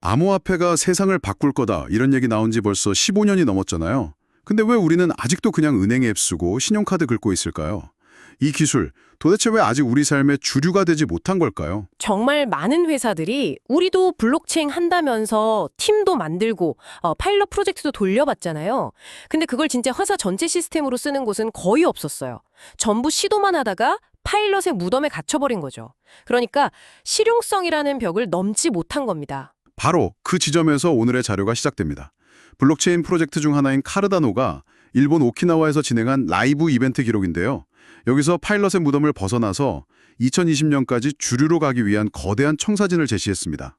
암호화폐가 세상을 바꿀 거다 이런 얘기 나온 지 벌써 15년이 넘었잖아요. 근데 왜 우리는 아직도 그냥 은행 앱 쓰고 신용카드 긁고 있을까요? 이 기술 도대체 왜 아직 우리 삶의 주류가 되지 못한 걸까요? 정말 많은 회사들이 우리도 블록체인 한다면서 팀도 만들고 파일럿 프로젝트도 돌려봤잖아요. 근데 그걸 진짜 회사 전체 시스템으로 쓰는 곳은 거의 없었어요. 전부 시도만 하다가 파일럿의 무덤에 갇혀버린 거죠. 그러니까 실용성이라는 벽을 넘지 못한 겁니다. 바로 그 지점에서 오늘의 자료가 시작됩니다. 블록체인 프로젝트 중 하나인 카르다노가 일본 오키나와에서 진행한 라이브 이벤트 기록인데요. 여기서 파일럿의 무덤을 벗어나서 2020년까지 주류로 가기 위한 거대한 청사진을 제시했습니다.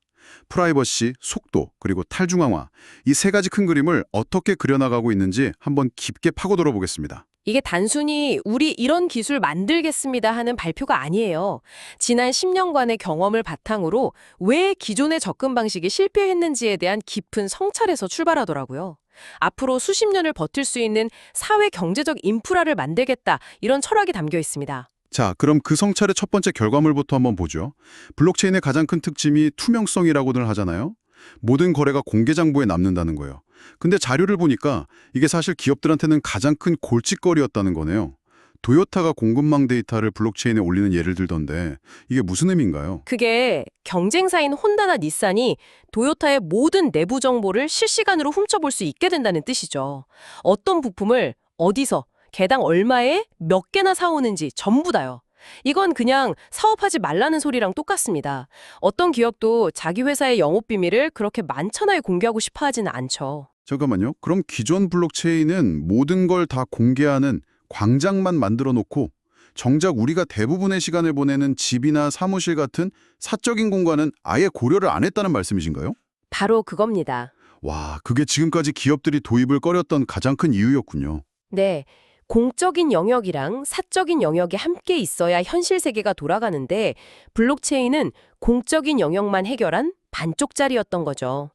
프라이버시, 속도, 그리고 탈중앙화, 이 세 가지 큰 그림을 어떻게 그려나가고 있는지 한번 깊게 파고들어 보겠습니다. 이게 단순히 우리 이런 기술 만들겠습니다 하는 발표가 아니에요. 지난 10년간의 경험을 바탕으로 왜 기존의 접근 방식이 실패했는지에 대한 깊은 성찰에서 출발하더라고요. 앞으로 수십 년을 버틸 수 있는 사회 경제적 인프라를 만들겠다 이런 철학이 담겨 있습니다. 자, 그럼 그 성찰의 첫 번째 결과물부터 한번 보죠. 블록체인의 가장 큰 특징이 투명성이라고들 하잖아요. 모든 거래가 공개 장부에 남는다는 거예요. 근데 자료를 보니까 이게 사실 기업들한테는 가장 큰 골칫거리였다는 거네요. 도요타가 공급망 데이터를 블록체인에 올리는 예를 들던데 이게 무슨 의미인가요? 그게 경쟁사인 혼다나 닛산이 도요타의 모든 내부 정보를 실시간으로 훔쳐볼 수 있게 된다는 뜻이죠. 어떤 부품을 어디서 개당 얼마에 몇 개나 사오는지 전부 다요. 이건 그냥 사업하지 말라는 소리랑 똑같습니다. 어떤 기업도 자기 회사의 영업 비밀을 그렇게 만천하에 공개하고 싶어 하지는 않죠. 잠깐만요. 그럼 기존 블록체인은 모든 걸 다 공개하는 광장만 만들어 놓고 정작 우리가 대부분의 시간을 보내는 집이나 사무실 같은 사적인 공간은 아예 고려를 안 했다는 말씀이신가요? 바로 그겁니다. 와, 그게 지금까지 기업들이 도입을 꺼렸던 가장 큰 이유였군요. 네. 공적인 영역이랑 사적인 영역이 함께 있어야 현실 세계가 돌아가는데 블록체인은 공적인 영역만 해결한 반쪽짜리였던 거죠.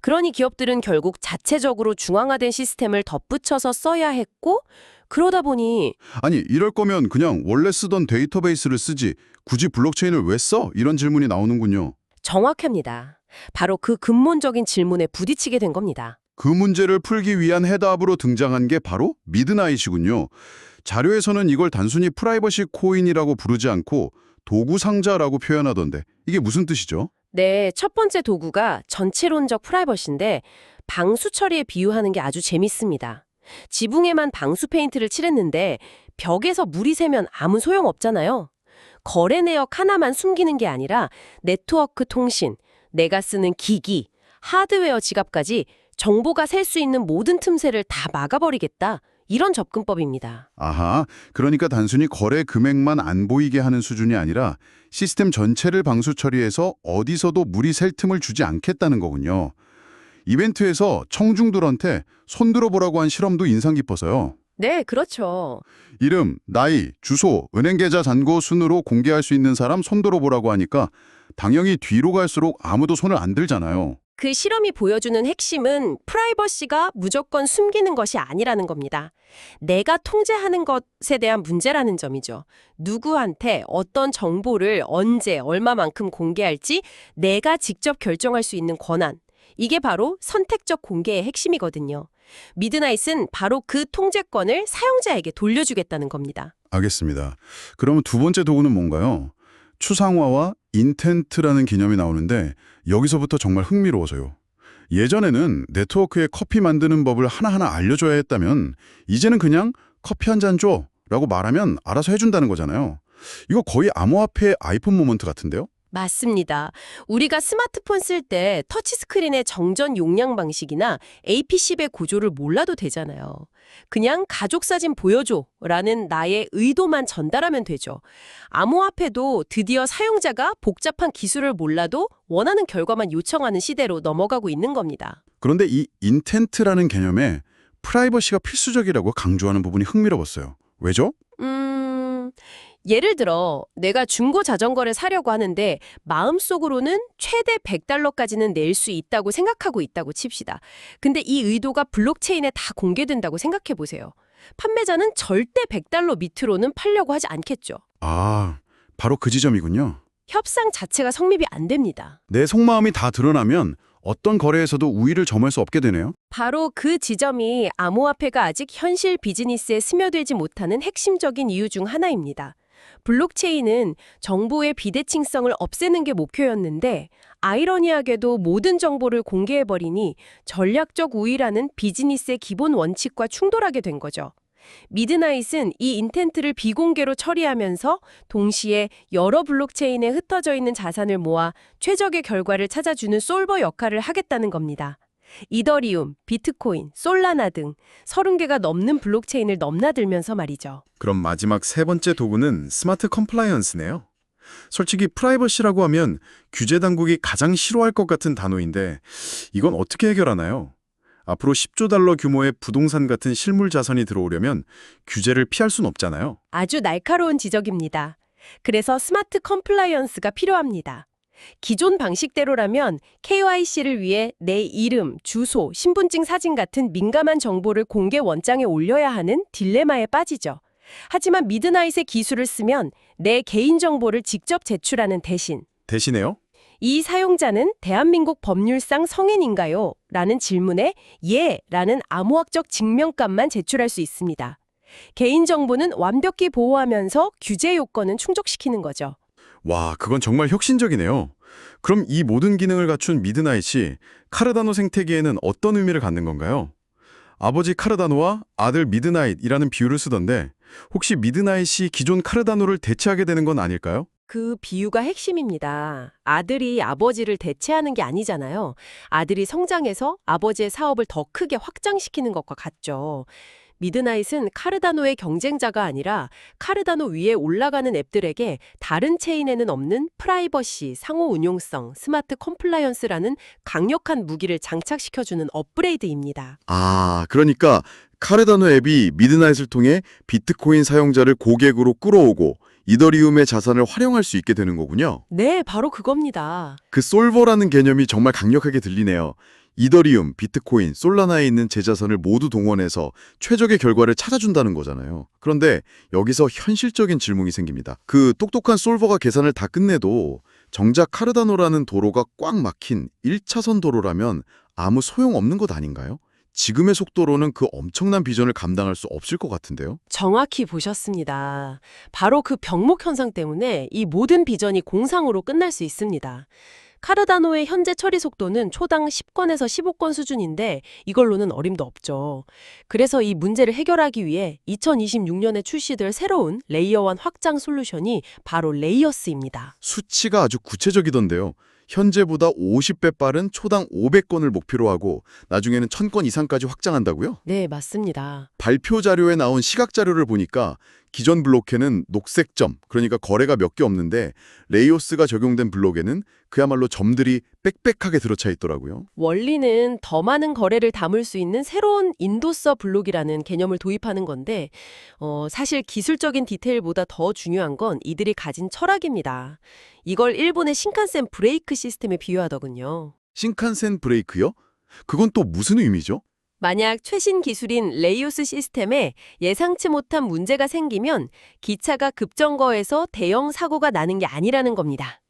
그러니 기업들은 결국 자체적으로 중앙화된 시스템을 덧붙여서 써야 했고 그러다 보니 아니, 이럴 거면 그냥 원래 쓰던 데이터베이스를 쓰지 굳이 블록체인을 왜 써? 이런 질문이 나오는군요. 정확합니다. 바로 그 근본적인 질문에 부딪히게 된 겁니다. 그 문제를 풀기 위한 해답으로 등장한 게 바로 미드나잇이군요. 자료에서는 이걸 단순히 프라이버시 코인이라고 부르지 않고 도구 상자라고 표현하던데 이게 무슨 뜻이죠? 네, 첫 번째 도구가 전체론적 프라이버시인데 방수 처리에 비유하는 게 아주 재밌습니다. 지붕에만 방수 페인트를 칠했는데 벽에서 물이 새면 아무 소용 없잖아요. 거래 내역 하나만 숨기는 게 아니라 네트워크 통신, 내가 쓰는 기기, 하드웨어 지갑까지 정보가 셀 수 있는 모든 틈새를 다 막아버리겠다. 이런 접근법입니다. 아하, 그러니까 단순히 거래 금액만 안 보이게 하는 수준이 아니라 시스템 전체를 방수 처리해서 어디서도 물이 셀 틈을 주지 않겠다는 거군요. 이벤트에서 청중들한테 손들어 보라고 한 실험도 인상 깊어서요. 네, 그렇죠. 이름, 나이, 주소, 은행 계좌 잔고 순으로 공개할 수 있는 사람 손들어 보라고 하니까 당연히 뒤로 갈수록 아무도 손을 안 들잖아요. 그 실험이 보여주는 핵심은 프라이버시가 무조건 숨기는 것이 아니라는 겁니다. 내가 통제하는 것에 대한 문제라는 점이죠. 누구한테 어떤 정보를 언제 얼마만큼 공개할지 내가 직접 결정할 수 있는 권한. 이게 바로 선택적 공개의 핵심이거든요. 미드나잇은 바로 그 통제권을 사용자에게 돌려주겠다는 겁니다. 알겠습니다. 그러면 두 번째 도구는 뭔가요? 추상화와 인텐트라는 개념이 나오는데 여기서부터 정말 흥미로워서요. 예전에는 네트워크에 커피 만드는 법을 하나하나 알려줘야 했다면 이제는 그냥 커피 한 잔 줘 라고 말하면 알아서 해준다는 거잖아요. 이거 거의 암호화폐 아이폰 모먼트 같은데요? 맞습니다. 우리가 스마트폰 쓸 때 터치스크린의 정전 용량 방식이나 APC배 구조를 몰라도 되잖아요. 그냥 가족 사진 보여줘 라는 나의 의도만 전달하면 되죠. 암호화폐도 드디어 사용자가 복잡한 기술을 몰라도 원하는 결과만 요청하는 시대로 넘어가고 있는 겁니다. 그런데 이 인텐트라는 개념에 프라이버시가 필수적이라고 강조하는 부분이 흥미로웠어요. 왜죠? 예를 들어 내가 중고 자전거를 사려고 하는데 마음속으로는 최대 $100까지는 낼 수 있다고 생각하고 있다고 칩시다. 근데 이 의도가 블록체인에 다 공개된다고 생각해 보세요. 판매자는 절대 $100 밑으로는 팔려고 하지 않겠죠. 아, 바로 그 지점이군요. 협상 자체가 성립이 안 됩니다. 내 속마음이 다 드러나면 어떤 거래에서도 우위를 점할 수 없게 되네요. 바로 그 지점이 암호화폐가 아직 현실 비즈니스에 스며들지 못하는 핵심적인 이유 중 하나입니다. 블록체인은 정보의 비대칭성을 없애는 게 목표였는데 아이러니하게도 모든 정보를 공개해버리니 전략적 우위라는 비즈니스의 기본 원칙과 충돌하게 된 거죠. 미드나잇은 이 인텐트를 비공개로 처리하면서 동시에 여러 블록체인에 흩어져 있는 자산을 모아 최적의 결과를 찾아주는 솔버 역할을 하겠다는 겁니다. 이더리움, 비트코인, 솔라나 등 30개가 넘는 블록체인을 넘나들면서 말이죠. 그럼 마지막 세 번째 도구는 스마트 컴플라이언스네요. 솔직히 프라이버시라고 하면 규제 당국이 가장 싫어할 것 같은 단어인데 이건 어떻게 해결하나요? 앞으로 10조 달러 규모의 부동산 같은 실물 자산이 들어오려면 규제를 피할 순 없잖아요. 아주 날카로운 지적입니다. 그래서 스마트 컴플라이언스가 필요합니다. 기존 방식대로라면 KYC를 위해 내 이름, 주소, 신분증 사진 같은 민감한 정보를 공개 원장에 올려야 하는 딜레마에 빠지죠. 하지만 미드나잇의 기술을 쓰면 내 개인정보를 직접 제출하는 대신에요? 이 사용자는 대한민국 법률상 성인인가요? 라는 질문에 예! 라는 암호학적 증명값만 제출할 수 있습니다. 개인정보는 완벽히 보호하면서 규제 요건은 충족시키는 거죠. 와, 그건 정말 혁신적이네요. 그럼 이 모든 기능을 갖춘 미드나잇이 카르다노 생태계에는 어떤 의미를 갖는 건가요? 아버지 카르다노와 아들 미드나잇이라는 비유를 쓰던데 혹시 미드나잇이 기존 카르다노를 대체하게 되는 건 아닐까요? 그 비유가 핵심입니다. 아들이 아버지를 대체하는 게 아니잖아요. 아들이 성장해서 아버지의 사업을 더 크게 확장시키는 것과 같죠. 미드나잇은 카르다노의 경쟁자가 아니라 카르다노 위에 올라가는 앱들에게 다른 체인에는 없는 프라이버시, 상호 운용성, 스마트 컴플라이언스라는 강력한 무기를 장착시켜주는 업그레이드입니다. 아, 그러니까 카르다노 앱이 미드나잇을 통해 비트코인 사용자를 고객으로 끌어오고 이더리움의 자산을 활용할 수 있게 되는 거군요. 네, 바로 그겁니다. 그 솔버라는 개념이 정말 강력하게 들리네요. 이더리움, 비트코인, 솔라나에 있는 제 자산을 모두 동원해서 최적의 결과를 찾아준다는 거잖아요. 그런데 여기서 현실적인 질문이 생깁니다. 그 똑똑한 솔버가 계산을 다 끝내도 정작 카르다노라는 도로가 꽉 막힌 1차선 도로라면 아무 소용없는 것 아닌가요? 지금의 속도로는 그 엄청난 비전을 감당할 수 없을 것 같은데요. 정확히 보셨습니다. 바로 그 병목 현상 때문에 이 모든 비전이 공상으로 끝날 수 있습니다. 카르다노의 현재 처리 속도는 초당 10건에서 15건 수준인데 이걸로는 어림도 없죠. 그래서 이 문제를 해결하기 위해 2026년에 출시될 새로운 레이어 1 확장 솔루션이 바로 레이어스입니다. 수치가 아주 구체적이던데요. 현재보다 50배 빠른 초당 500건을 목표로 하고 나중에는 1000건 이상까지 확장한다고요? 네, 맞습니다. 발표 자료에 나온 시각 자료를 보니까 기존 블록에는 녹색 점, 그러니까 거래가 몇 개 없는데 레이오스가 적용된 블록에는 그야말로 점들이 빽빽하게 들어차 있더라고요. 원리는 더 많은 거래를 담을 수 있는 새로운 인도서 블록이라는 개념을 도입하는 건데 사실 기술적인 디테일보다 더 중요한 건 이들이 가진 철학입니다. 이걸 일본의 신칸센 브레이크 시스템에 비유하더군요. 신칸센 브레이크요? 그건 또 무슨 의미죠? 만약 최신 기술인 레이오스 시스템에 예상치 못한 문제가 생기면 기차가 급정거해서 대형 사고가 나는 게 아니라는 겁니다.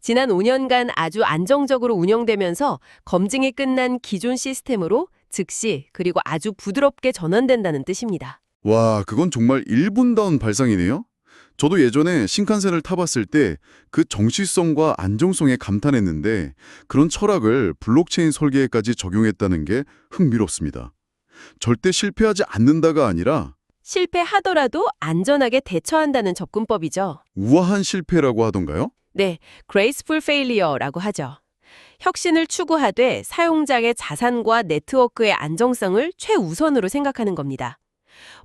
지난 5년간 아주 안정적으로 운영되면서 검증이 끝난 기존 시스템으로 즉시 그리고 아주 부드럽게 전환된다는 뜻입니다. 와, 그건 정말 일본다운 발상이네요. 저도 예전에 신칸센을 타봤을 때 그 정실성과 안정성에 감탄했는데 그런 철학을 블록체인 설계에까지 적용했다는 게 흥미롭습니다. 절대 실패하지 않는다가 아니라 실패하더라도 안전하게 대처한다는 접근법이죠. 우아한 실패라고 하던가요? 네, graceful failure라고 하죠. 혁신을 추구하되 사용자의 자산과 네트워크의 안정성을 최우선으로 생각하는 겁니다.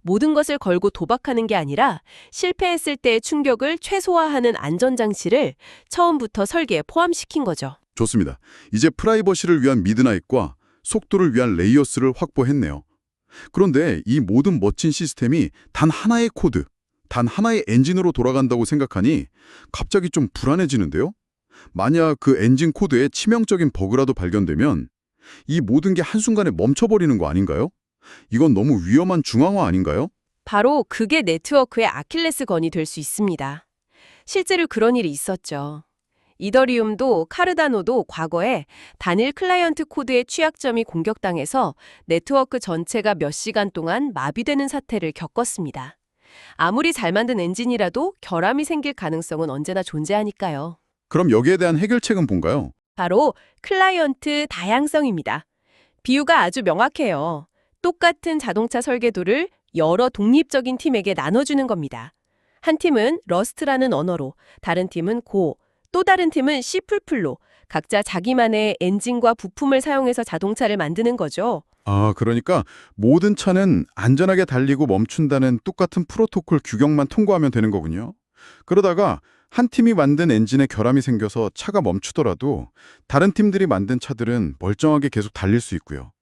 모든 것을 걸고 도박하는 게 아니라 실패했을 때의 충격을 최소화하는 안전장치를 처음부터 설계에 포함시킨 거죠. 좋습니다. 이제 프라이버시를 위한 미드나잇과 속도를 위한 레이어스를 확보했네요. 그런데 이 모든 멋진 시스템이 단 하나의 코드, 단 하나의 엔진으로 돌아간다고 생각하니 갑자기 좀 불안해지는데요? 만약 그 엔진 코드에 치명적인 버그라도 발견되면 이 모든 게 한순간에 멈춰버리는 거 아닌가요? 이건 너무 위험한 중앙화 아닌가요? 바로 그게 네트워크의 아킬레스건이 될 수 있습니다. 실제로 그런 일이 있었죠. 이더리움도 카르다노도 과거에 단일 클라이언트 코드의 취약점이 공격당해서 네트워크 전체가 몇 시간 동안 마비되는 사태를 겪었습니다. 아무리 잘 만든 엔진이라도 결함이 생길 가능성은 언제나 존재하니까요. 그럼 여기에 대한 해결책은 뭔가요? 바로 클라이언트 다양성입니다. 비유가 아주 명확해요. 똑같은 자동차 설계도를 여러 독립적인 팀에게 나눠주는 겁니다. 한 팀은 러스트라는 언어로, 다른 팀은 고, 또 다른 팀은 C++로 각자 자기만의 엔진과 부품을 사용해서 자동차를 만드는 거죠. 아, 그러니까 모든 차는 안전하게 달리고 멈춘다는 똑같은 프로토콜 규격만 통과하면 되는 거군요. 그러다가 한 팀이 만든 엔진에 결함이 생겨서 차가 멈추더라도 다른 팀들이 만든 차들은 멀쩡하게 계속 달릴 수 있고요.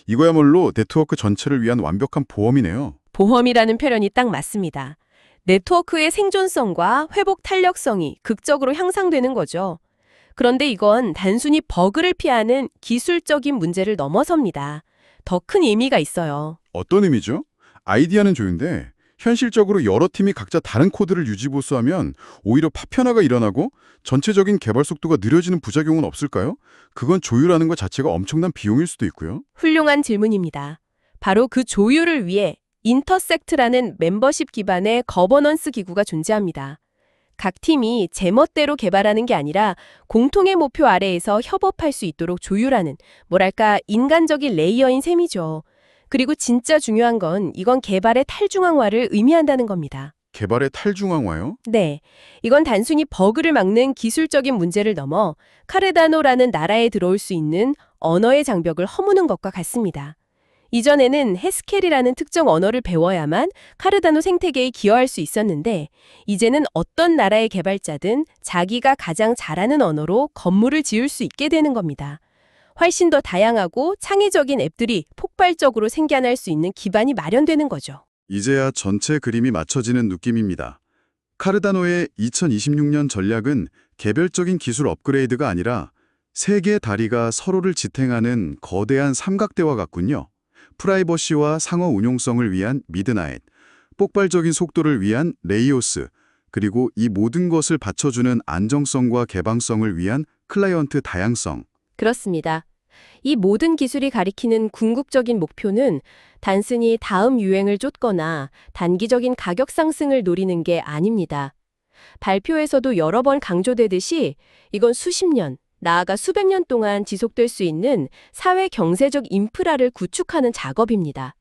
이거야말로 네트워크 전체를 위한 완벽한 보험이네요. 보험이라는 표현이 딱 맞습니다. 네트워크의 생존성과 회복 탄력성이 극적으로 향상되는 거죠. 그런데 이건 단순히 버그를 피하는 기술적인 문제를 넘어섭니다. 더 큰 의미가 있어요. 어떤 의미죠? 아이디어는 좋은데 현실적으로 여러 팀이 각자 다른 코드를 유지보수하면 오히려 파편화가 일어나고 전체적인 개발 속도가 느려지는 부작용은 없을까요? 그건 조율하는 것 자체가 엄청난 비용일 수도 있고요. 훌륭한 질문입니다. 바로 그 조율을 위해 인터섹트라는 멤버십 기반의 거버넌스 기구가 존재합니다. 각 팀이 제멋대로 개발하는 게 아니라 공통의 목표 아래에서 협업할 수 있도록 조율하는, 뭐랄까, 인간적인 레이어인 셈이죠. 그리고 진짜 중요한 건 이건 개발의 탈중앙화를 의미한다는 겁니다. 개발의 탈중앙화요? 네, 이건 단순히 버그를 막는 기술적인 문제를 넘어 카르다노라는 나라에 들어올 수 있는 언어의 장벽을 허무는 것과 같습니다. 이전에는 해스켈이라는 특정 언어를 배워야만 카르다노 생태계에 기여할 수 있었는데 이제는 어떤 나라의 개발자든 자기가 가장 잘하는 언어로 건물을 지을 수 있게 되는 겁니다. 훨씬 더 다양하고 창의적인 앱들이 폭발적으로 생겨날 수 있는 기반이 마련되는 거죠. 이제야 전체 그림이 맞춰지는 느낌입니다. 카르다노의 2026년 전략은 개별적인 기술 업그레이드가 아니라 세 개의 다리가 서로를 지탱하는 거대한 삼각대와 같군요. 프라이버시와 상호 운용성을 위한 미드나잇, 폭발적인 속도를 위한 레이오스, 그리고 이 모든 것을 받쳐주는 안정성과 개방성을 위한 클라이언트 다양성. 그렇습니다. 이 모든 기술이 가리키는 궁극적인 목표는 단순히 다음 유행을 쫓거나 단기적인 가격 상승을 노리는 게 아닙니다. 발표에서도 여러 번 강조되듯이 이건 수십 년, 나아가 수백 년 동안 지속될 수 있는 사회 경제적 인프라를 구축하는 작업입니다.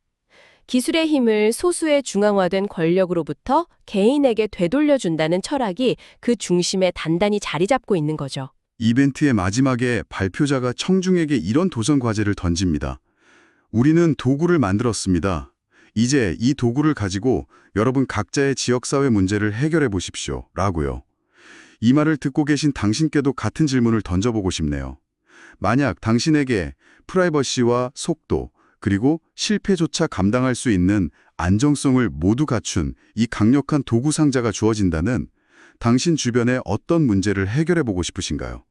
기술의 힘을 소수의 중앙화된 권력으로부터 개인에게 되돌려준다는 철학이 그 중심에 단단히 자리 잡고 있는 거죠. 이벤트의 마지막에 발표자가 청중에게 이런 도전 과제를 던집니다. 우리는 도구를 만들었습니다. 이제 이 도구를 가지고 여러분 각자의 지역사회 문제를 해결해 보십시오. 라고요. 이 말을 듣고 계신 당신께도 같은 질문을 던져보고 싶네요. 만약 당신에게 프라이버시와 속도, 그리고 실패조차 감당할 수 있는 안정성을 모두 갖춘 이 강력한 도구 상자가 주어진다면 당신 주변에 어떤 문제를 해결해 보고 싶으신가요?